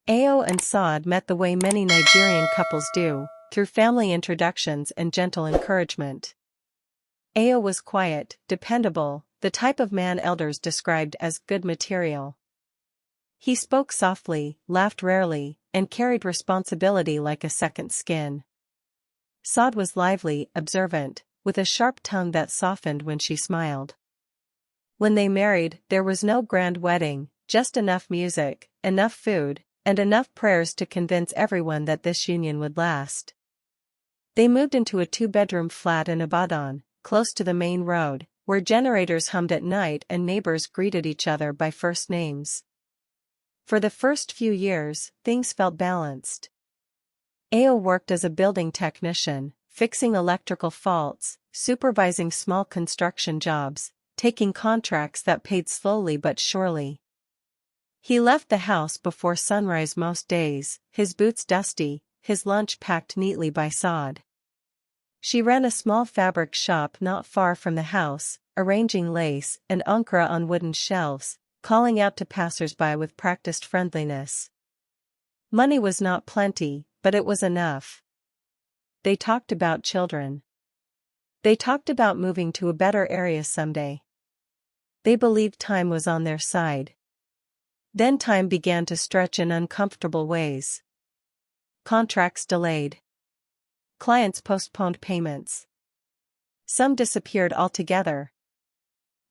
Ayo and Sade met the way many Nigerian couples do, through family introductions and gentle encouragement. Ayo was quiet, dependable, the type of man elders described as good material. He spoke softly, laughed rarely, and carried responsibility like a second skin. Sade was lively, observant, with a sharp tongue that softened when she smiled. When they married, there was no grand wedding, just enough music, enough food, and enough prayers to convince everyone that this union would last. They moved into a two-bedroom flat in Ibadan, close to the main road, where generators hummed at night and neighbors greeted each other by first names. For the first few years, things felt balanced. Ayo worked as a building technician, fixing electrical faults, supervising small construction jobs, taking contracts that paid slowly but surely. He left the house before sunrise most days, his boots dusty, his lunch packed neatly by Sade. She ran a small fabric shop not far from the house, arranging lace and ankara on wooden shelves, calling out to passers-by with practiced friendliness. Money was not plenty, but it was enough. They talked about children. They talked about moving to a better area someday. They believed time was on their side. Then time began to stretch in uncomfortable ways. Contracts delayed. Clients postponed payments. Some disappeared altogether.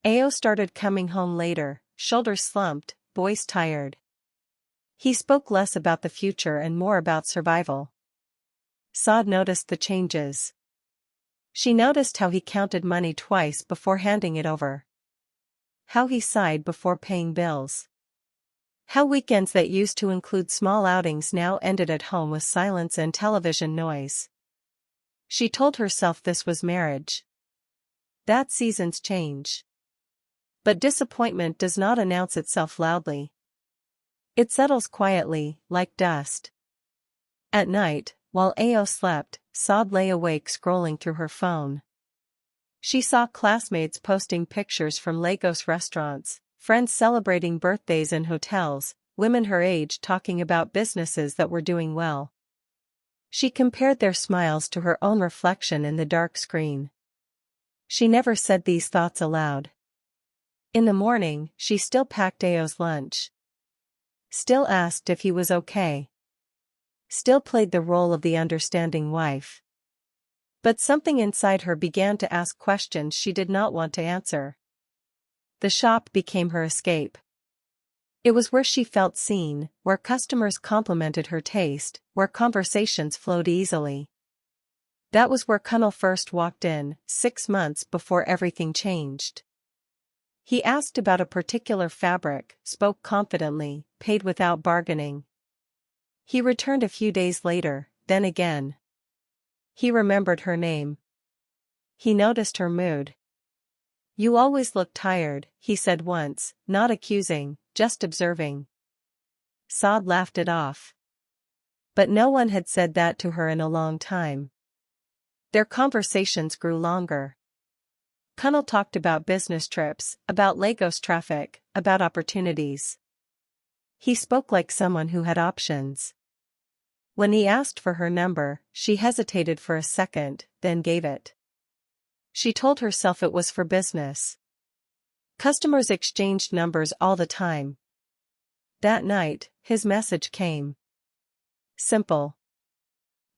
Ayo started coming home later, shoulders slumped, voice tired. He spoke less about the future and more about survival. Sade noticed the changes. She noticed how he counted money twice before handing it over. How he sighed before paying bills. How weekends that used to include small outings now ended at home with silence and television noise. She told herself this was marriage. That seasons change. But disappointment does not announce itself loudly. It settles quietly, like dust. At night, while Ayo slept, Sade lay awake scrolling through her phone. She saw classmates posting pictures from Lagos restaurants, friends celebrating birthdays in hotels, women her age talking about businesses that were doing well. She compared their smiles to her own reflection in the dark screen. She never said these thoughts aloud. In the morning, she still packed Ayo's lunch. Still asked if he was okay. Still played the role of the understanding wife. But something inside her began to ask questions she did not want to answer. The shop became her escape. It was where she felt seen, where customers complimented her taste, where conversations flowed easily. That was where Kunal first walked in, 6 months before everything changed. He asked about a particular fabric, spoke confidently, paid without bargaining. He returned a few days later, then again. He remembered her name. He noticed her mood. "You always look tired," he said once, not accusing, just observing. Sade laughed it off. But no one had said that to her in a long time. Their conversations grew longer. Kunal talked about business trips, about Lagos traffic, about opportunities. He spoke like someone who had options. When he asked for her number, she hesitated for a second, then gave it. She told herself it was for business. Customers exchanged numbers all the time. That night, his message came. Simple.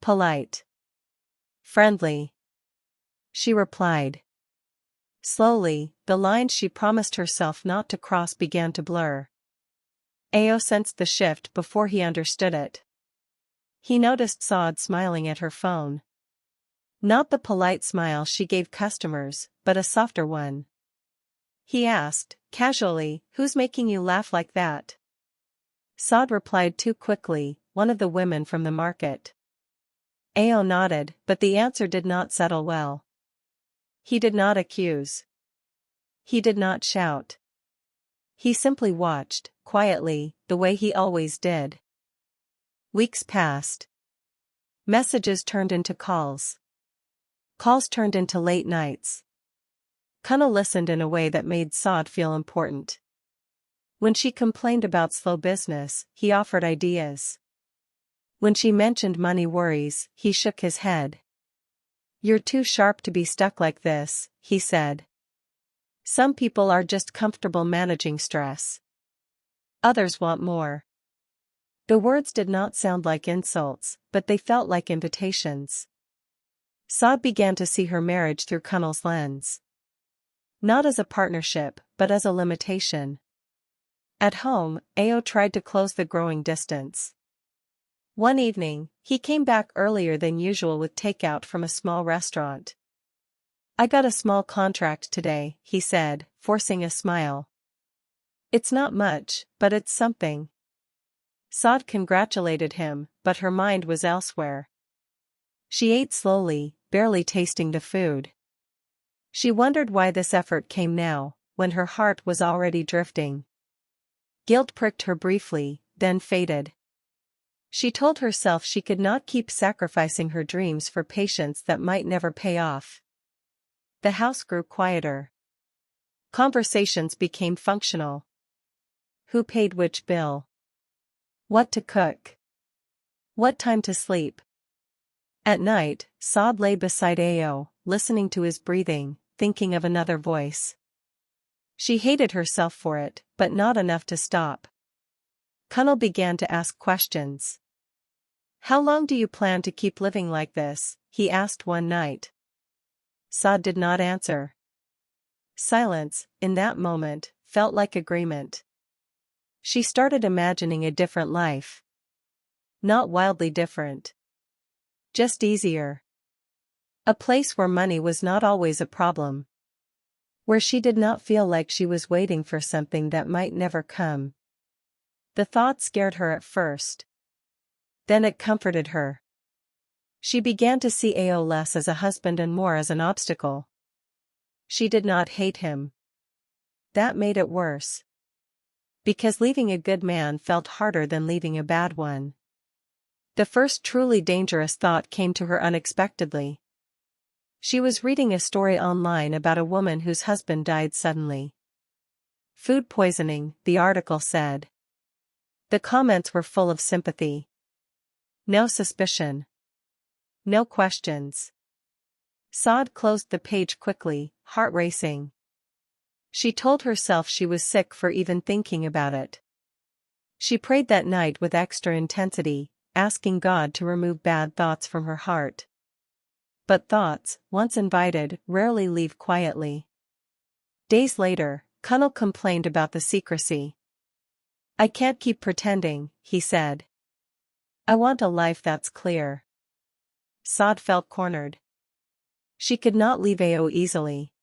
Polite. Friendly. She replied. Slowly, the lines she promised herself not to cross began to blur. Ayo sensed the shift before he understood it. He noticed Sade smiling at her phone. Not the polite smile she gave customers, but a softer one. He asked, casually, "Who's making you laugh like that?" Sade replied too quickly, "One of the women from the market." Ayo nodded, but the answer did not settle well. He did not accuse. He did not shout. He simply watched, quietly, the way he always did. Weeks passed. Messages turned into calls. Calls turned into late nights. Kunal listened in a way that made Sade feel important. When she complained about slow business, he offered ideas. When she mentioned money worries, he shook his head. "You're too sharp to be stuck like this," he said. "Some people are just comfortable managing stress. Others want more." The words did not sound like insults, but they felt like invitations. Sade began to see her marriage through Kunal's lens. Not as a partnership, but as a limitation. At home, Ayo tried to close the growing distance. One evening, he came back earlier than usual with takeout from a small restaurant. "I got a small contract today," he said, forcing a smile. "It's not much, but it's something." Sade congratulated him, but her mind was elsewhere. She ate slowly, barely tasting the food. She wondered why this effort came now, when her heart was already drifting. Guilt pricked her briefly, then faded. She told herself she could not keep sacrificing her dreams for patience that might never pay off. The house grew quieter. Conversations became functional. Who paid which bill? What to cook? What time to sleep? At night, Sade lay beside Ayo, listening to his breathing, thinking of another voice. She hated herself for it, but not enough to stop. Kunal began to ask questions. "How long do you plan to keep living like this?" he asked one night. Sade did not answer. Silence, in that moment, felt like agreement. She started imagining a different life. Not wildly different. Just easier. A place where money was not always a problem. Where she did not feel like she was waiting for something that might never come. The thought scared her at first. Then it comforted her. She began to see Ayo less as a husband and more as an obstacle. She did not hate him. That made it worse. Because leaving a good man felt harder than leaving a bad one. The first truly dangerous thought came to her unexpectedly. She was reading a story online about a woman whose husband died suddenly. Food poisoning, the article said. The comments were full of sympathy. No suspicion. No questions. Sade closed the page quickly, heart racing. She told herself she was sick for even thinking about it. She prayed that night with extra intensity, asking God to remove bad thoughts from her heart. But thoughts, once invited, rarely leave quietly. Days later, Kunal complained about the secrecy. "I can't keep pretending," he said. "I want a life that's clear." Sade felt cornered. She could not leave Ayo easily.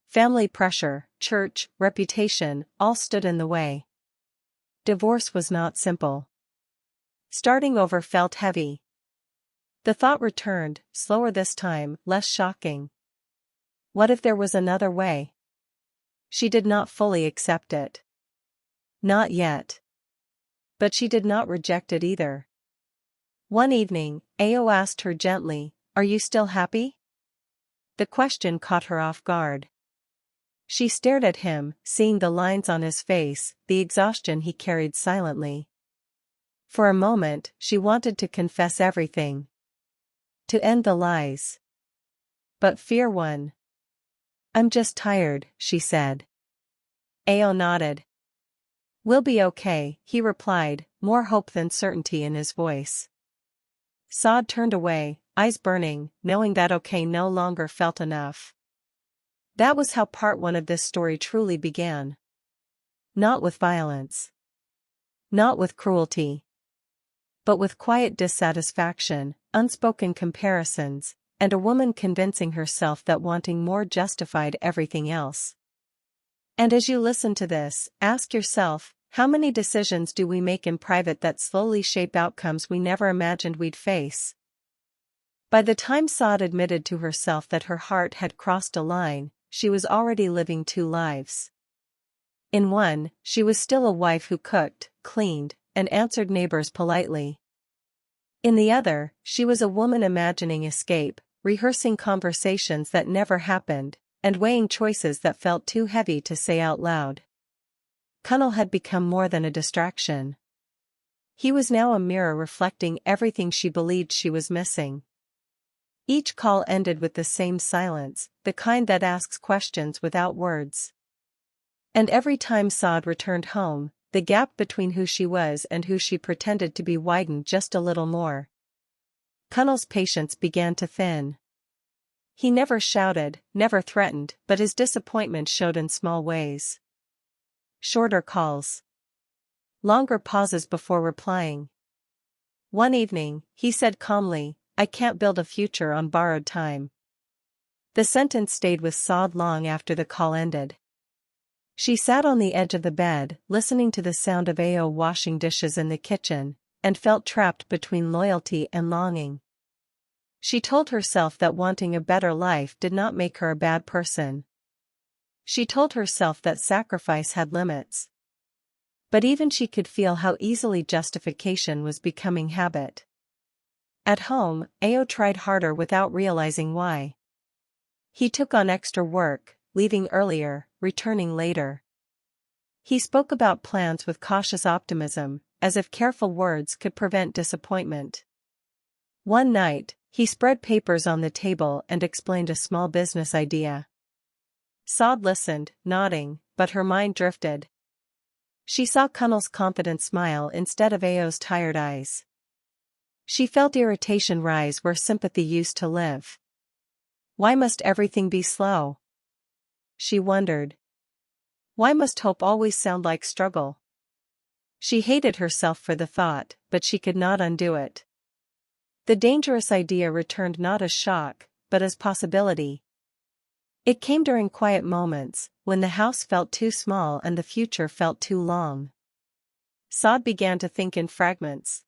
Family pressure, church, reputation, all stood in the way. Divorce was not simple. Starting over felt heavy. The thought returned, slower this time, less shocking. What if there was another way? She did not fully accept it. Not yet. But she did not reject it either. One evening, Ayo asked her gently, "Are you still happy?" The question caught her off guard. She stared at him, seeing the lines on his face, the exhaustion he carried silently. For a moment, she wanted to confess everything. To end the lies. But fear won. "I'm just tired," she said. Ayo nodded. "We'll be okay," he replied, more hope than certainty in his voice. Sade turned away, eyes burning, knowing that okay no longer felt enough. That was how part one of this story truly began. Not with violence. Not with cruelty. But with quiet dissatisfaction, unspoken comparisons, and a woman convincing herself that wanting more justified everything else. And as you listen to this, ask yourself, how many decisions do we make in private that slowly shape outcomes we never imagined we'd face? By the time Sade admitted to herself that her heart had crossed a line, she was already living two lives. In one, she was still a wife who cooked, cleaned, and answered neighbors politely. In the other, she was a woman imagining escape, rehearsing conversations that never happened, and weighing choices that felt too heavy to say out loud. Kunal had become more than a distraction. He was now a mirror reflecting everything she believed she was missing. Each call ended with the same silence, the kind that asks questions without words. And every time Sade returned home, the gap between who she was and who she pretended to be widened just a little more. Kunal's patience began to thin. He never shouted, never threatened, but his disappointment showed in small ways. Shorter calls. Longer pauses before replying. One evening, he said calmly, "I can't build a future on borrowed time." The sentence stayed with Sade long after the call ended. She sat on the edge of the bed, listening to the sound of Ayo washing dishes in the kitchen, and felt trapped between loyalty and longing. She told herself that wanting a better life did not make her a bad person. She told herself that sacrifice had limits. But even she could feel how easily justification was becoming habit. At home, Ayo tried harder without realizing why. He took on extra work, leaving earlier, returning later. He spoke about plans with cautious optimism, as if careful words could prevent disappointment. One night, he spread papers on the table and explained a small business idea. Sade listened, nodding, but her mind drifted. She saw Kunal's confident smile instead of Ayo's tired eyes. She felt irritation rise where sympathy used to live. Why must everything be slow? She wondered. Why must hope always sound like struggle? She hated herself for the thought, but she could not undo it. The dangerous idea returned not as shock, but as possibility. It came during quiet moments, when the house felt too small and the future felt too long. Sade began to think in fragments.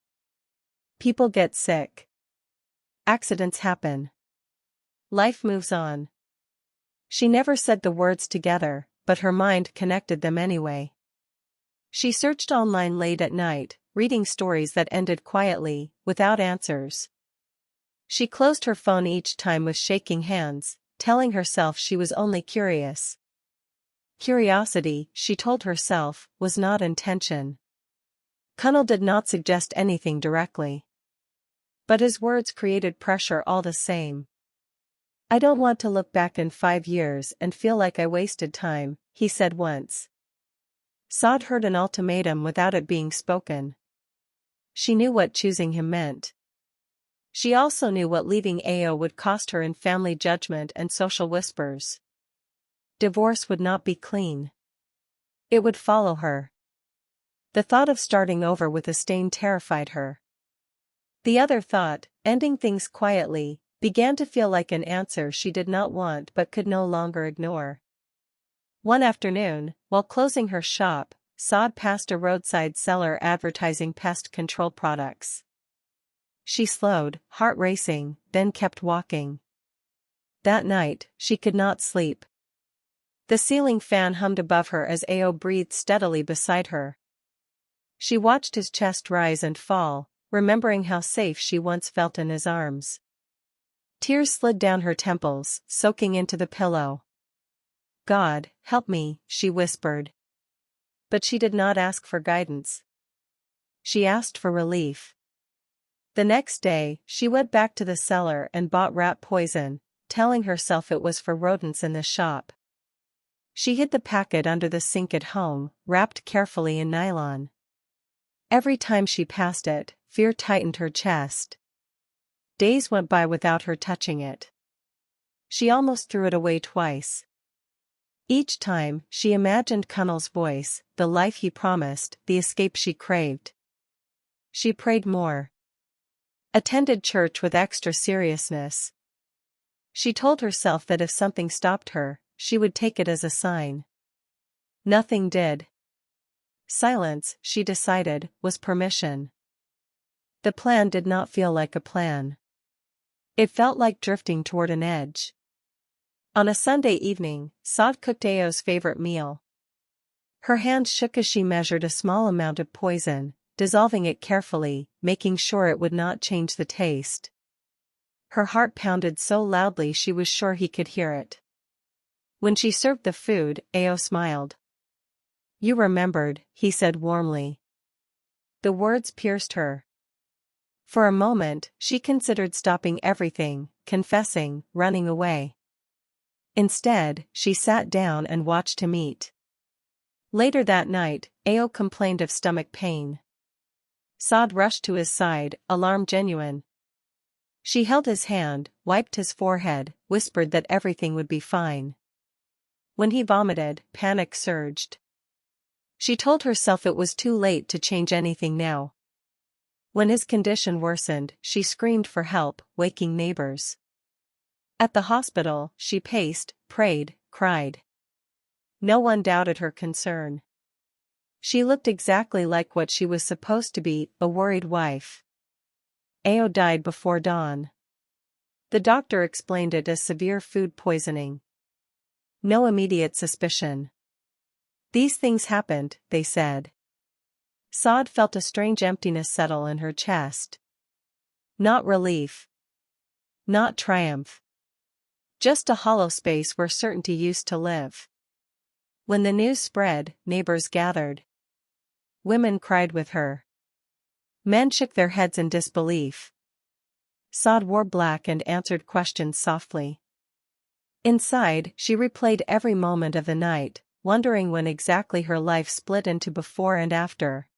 People get sick. Accidents happen. Life moves on. She never said the words together, but her mind connected them anyway. She searched online late at night, reading stories that ended quietly, without answers. She closed her phone each time with shaking hands, telling herself she was only curious. Curiosity, she told herself, was not intention. Kunal did not suggest anything directly. But his words created pressure all the same. "I don't want to look back in 5 years and feel like I wasted time," he said once. Sade heard an ultimatum without it being spoken. She knew what choosing him meant. She also knew what leaving Ayo would cost her in family judgment and social whispers. Divorce would not be clean. It would follow her. The thought of starting over with a stain terrified her. The other thought, ending things quietly, began to feel like an answer she did not want but could no longer ignore. One afternoon, while closing her shop, Sade passed a roadside seller advertising pest control products. She slowed, heart racing, then kept walking. That night, she could not sleep. The ceiling fan hummed above her as Ayo breathed steadily beside her. She watched his chest rise and fall, remembering how safe she once felt in his arms. Tears slid down her temples, soaking into the pillow. "God, help me," she whispered. But she did not ask for guidance. She asked for relief. The next day, she went back to the cellar and bought rat poison, telling herself it was for rodents in the shop. She hid the packet under the sink at home, wrapped carefully in nylon. Every time she passed it, fear tightened her chest. Days went by without her touching it. She almost threw it away twice. Each time, she imagined Kunal's voice, the life he promised, the escape she craved. She prayed more. Attended church with extra seriousness. She told herself that if something stopped her, she would take it as a sign. Nothing did. Silence, she decided, was permission. The plan did not feel like a plan. It felt like drifting toward an edge. On a Sunday evening, Sade cooked Ayo's favorite meal. Her hands shook as she measured a small amount of poison, dissolving it carefully, making sure it would not change the taste. Her heart pounded so loudly she was sure he could hear it. When she served the food, Ayo smiled. You remembered, he said warmly. The words pierced her. For a moment, she considered stopping everything, confessing, running away. Instead, she sat down and watched him eat. Later that night, Ayo complained of stomach pain. Sade rushed to his side, alarm genuine. She held his hand, wiped his forehead, whispered that everything would be fine. When he vomited, panic surged. She told herself it was too late to change anything now. When his condition worsened, she screamed for help, waking neighbors. At the hospital, she paced, prayed, cried. No one doubted her concern. She looked exactly like what she was supposed to be, a worried wife. Ayo died before dawn. The doctor explained it as severe food poisoning. No immediate suspicion. These things happened, they said. Sade felt a strange emptiness settle in her chest. Not relief. Not triumph. Just a hollow space where certainty used to live. When the news spread, neighbors gathered. Women cried with her. Men shook their heads in disbelief. Sade wore black and answered questions softly. Inside, she replayed every moment of the night, wondering when exactly her life split into before and after.